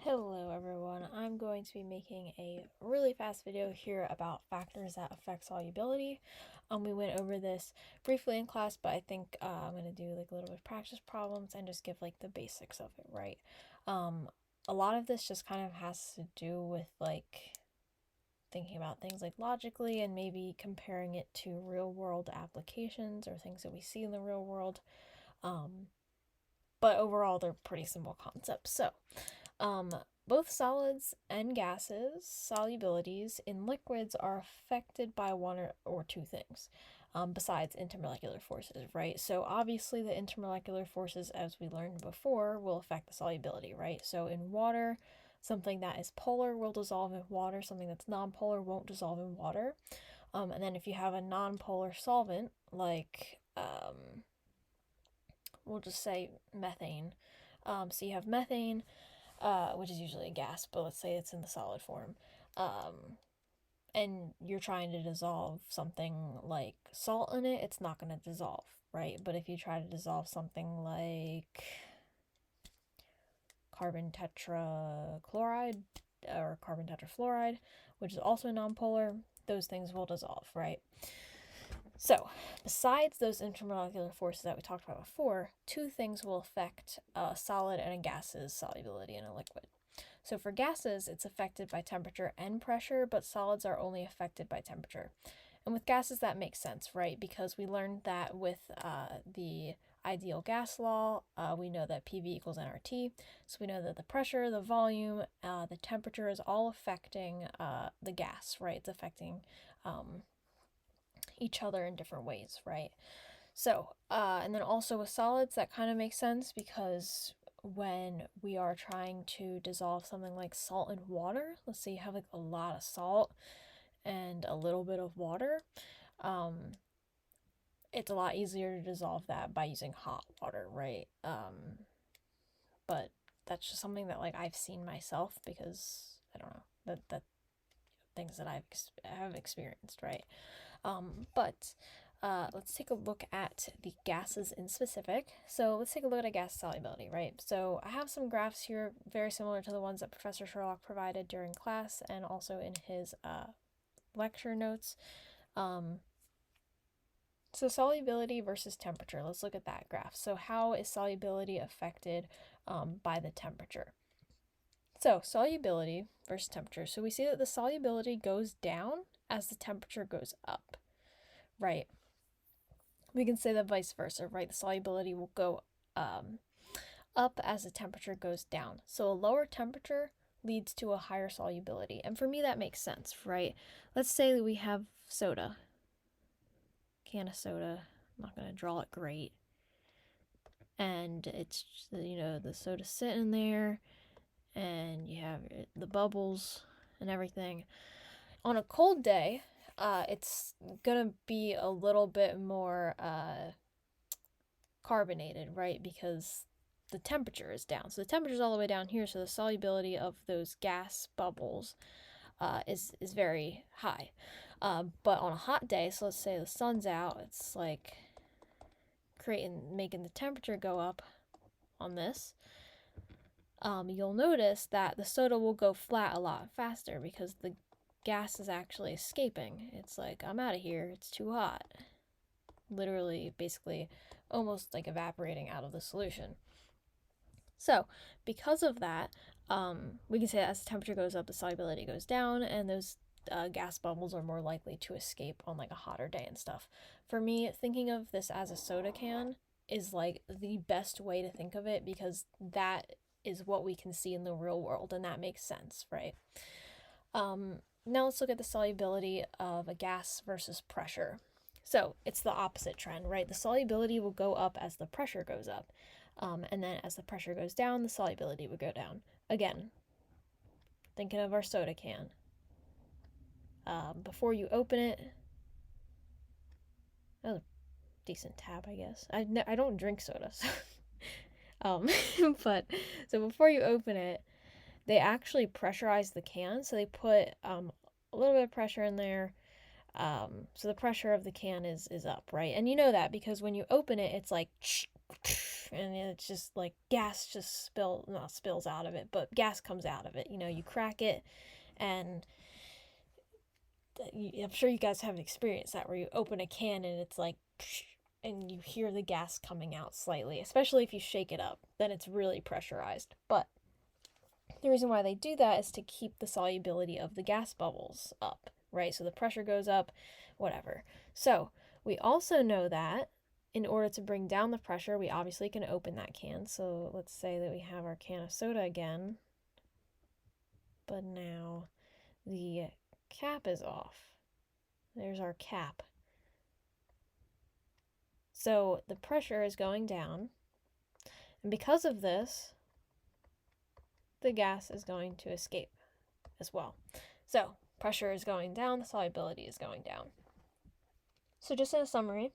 Hello everyone, I'm going to be making a really fast video here about factors that affect solubility. We went over this briefly in class, but I think I'm going to do like a little bit of practice problems and just give like the basics of it, right? A lot of this just kind of has to do with like thinking about things like logically and maybe comparing it to real world applications or things that we see in the real world. But overall, they're pretty simple concepts. So, both solids and gases' solubilities in liquids are affected by one or two things, besides intermolecular forces, right? So obviously the intermolecular forces, as we learned before, will affect the solubility, right? So in water, something that is polar will dissolve in water, something that's nonpolar won't dissolve in water. And then if you have a nonpolar solvent, like, we'll just say methane. So you have methane, which is usually a gas, but let's say it's in the solid form. And you're trying to dissolve something like salt in it, it's not going to dissolve, right? But if you try to dissolve something like carbon tetrachloride or carbon tetrafluoride, which is also nonpolar, those things will dissolve, right? So, besides those intermolecular forces that we talked about before, two things will affect a solid and a gas's solubility in a liquid. So for gases, it's affected by temperature and pressure, but solids are only affected by temperature. And with gases, that makes sense, right? Because we learned that with the ideal gas law, we know that PV equals nRT. So we know that the pressure, the volume, the temperature is all affecting the gas, right? It's affecting each other in different ways, right? So, and then also with solids, that kind of makes sense because when we are trying to dissolve something like salt in water, let's say you have like a lot of salt and a little bit of water, it's a lot easier to dissolve that by using hot water, right? But that's just something that like I've seen myself because I don't know that things that have experienced, right? But let's take a look at the gases in specific. So let's take a look at a gas solubility, right? So I have some graphs here very similar to the ones that Professor Sherlock provided during class and also in his lecture notes. So solubility versus temperature, let's look at that graph. So how is solubility affected by the temperature? So solubility versus temperature. So we see that the solubility goes down as the temperature goes up, right? We can say that vice versa, right? The solubility will go up as the temperature goes down. So a lower temperature leads to a higher solubility. And for me, that makes sense, right? Let's say that we have soda, can of soda. I'm not going to draw it great. And it's, the soda sitting there and you have the bubbles and everything. On a cold day, it's gonna be a little bit more carbonated, right? Because the temperature is down. So the temperature is all the way down here, so the solubility of those gas bubbles is very high. But on a hot day, so let's say the sun's out, it's like making the temperature go up on this. You'll notice that the soda will go flat a lot faster because the gas is actually escaping. It's like, I'm out of here, it's too hot. Literally, basically, almost like evaporating out of the solution. So, because of that, we can say that as the temperature goes up, the solubility goes down, and those gas bubbles are more likely to escape on like a hotter day and stuff. For me, thinking of this as a soda can is like the best way to think of it because that is what we can see in the real world, and that makes sense, right? Now let's look at the solubility of a gas versus pressure. So it's the opposite trend, right? The solubility will go up as the pressure goes up. And then as the pressure goes down, the solubility would go down. Again, thinking of our soda can. Before you open it, that was a decent tab, I guess. I don't drink soda, so but so before you open it, they actually pressurize the can. So they put a little bit of pressure in there. So the pressure of the can is up, right? And you know that because when you open it, it's like and it's just like gas just not spills out of it, but gas comes out of it. You know, you crack it, and I'm sure you guys have experienced that where you open a can and it's like, and you hear the gas coming out slightly, especially if you shake it up, then it's really pressurized. But the reason why they do that is to keep the solubility of the gas bubbles up, right? So the pressure goes up, whatever. So we also know that in order to bring down the pressure, we obviously can open that can. So let's say that we have our can of soda again, but now the cap is off. There's our cap. So the pressure is going down, and because of this, the gas is going to escape as well. So pressure is going down, the solubility is going down. So just in a summary,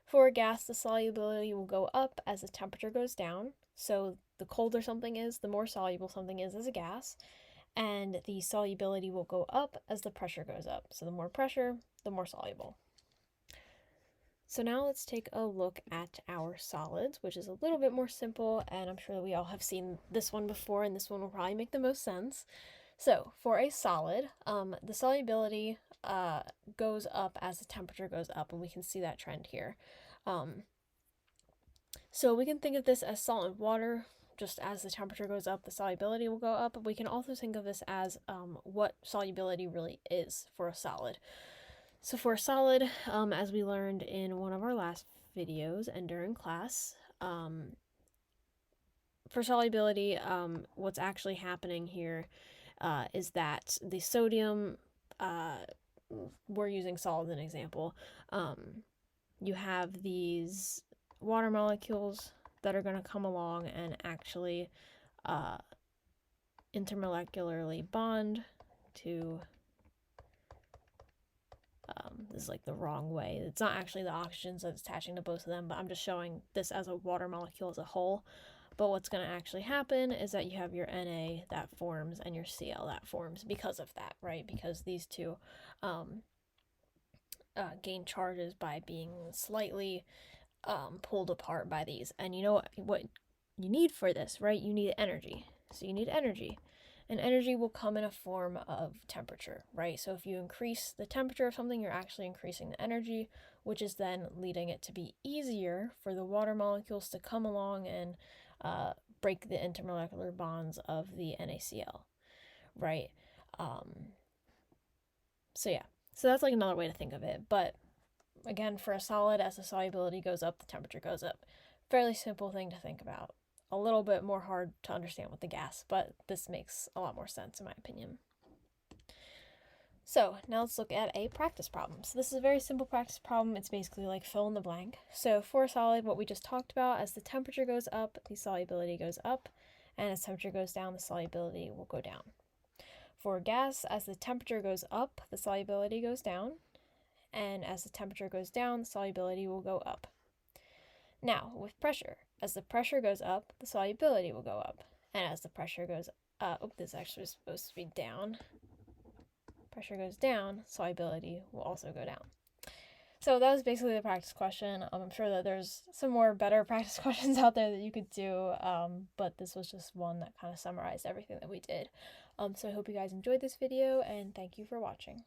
for a gas, the solubility will go up as the temperature goes down. So the colder something is, the more soluble something is as a gas. And the solubility will go up as the pressure goes up. So the more pressure, the more soluble. So now let's take a look at our solids, which is a little bit more simple, and I'm sure that we all have seen this one before, and this one will probably make the most sense. So for a solid, the solubility goes up as the temperature goes up, and we can see that trend here. So we can think of this as solid water. Just as the temperature goes up, the solubility will go up. But we can also think of this as what solubility really is for a solid. So for a solid, as we learned in one of our last videos and during class, for solubility, what's actually happening here is that the sodium, we're using salt as an example, you have these water molecules that are going to come along and actually intermolecularly bond to, this is like the wrong way. It's not actually the oxygens that's attaching to both of them, but I'm just showing this as a water molecule as a whole. But what's going to actually happen is that you have your Na that forms and your Cl that forms because of that, right? Because these two gain charges by being slightly pulled apart by these. And you know what you need for this, right? You need energy. So you need energy. And energy will come in a form of temperature, right? So if you increase the temperature of something, you're actually increasing the energy, which is then leading it to be easier for the water molecules to come along and break the intermolecular bonds of the NaCl, right? So yeah, so that's like another way to think of it. But again, for a solid, as the solubility goes up, the temperature goes up. Fairly simple thing to think about. A little bit more hard to understand with the gas, but this makes a lot more sense in my opinion. So now let's look at a practice problem. So this is a very simple practice problem. It's basically like fill in the blank. So for a solid, what we just talked about, as the temperature goes up, the solubility goes up, and as temperature goes down, the solubility will go down. For a gas, as the temperature goes up, the solubility goes down, and as the temperature goes down, the solubility will go up. Now, with pressure, as the pressure goes up, the solubility will go up. And as the pressure goes up, this actually is supposed to be down. Pressure goes down, solubility will also go down. So that was basically the practice question. I'm sure that there's some more better practice questions out there that you could do, but this was just one that kind of summarized everything that we did. So I hope you guys enjoyed this video, and thank you for watching.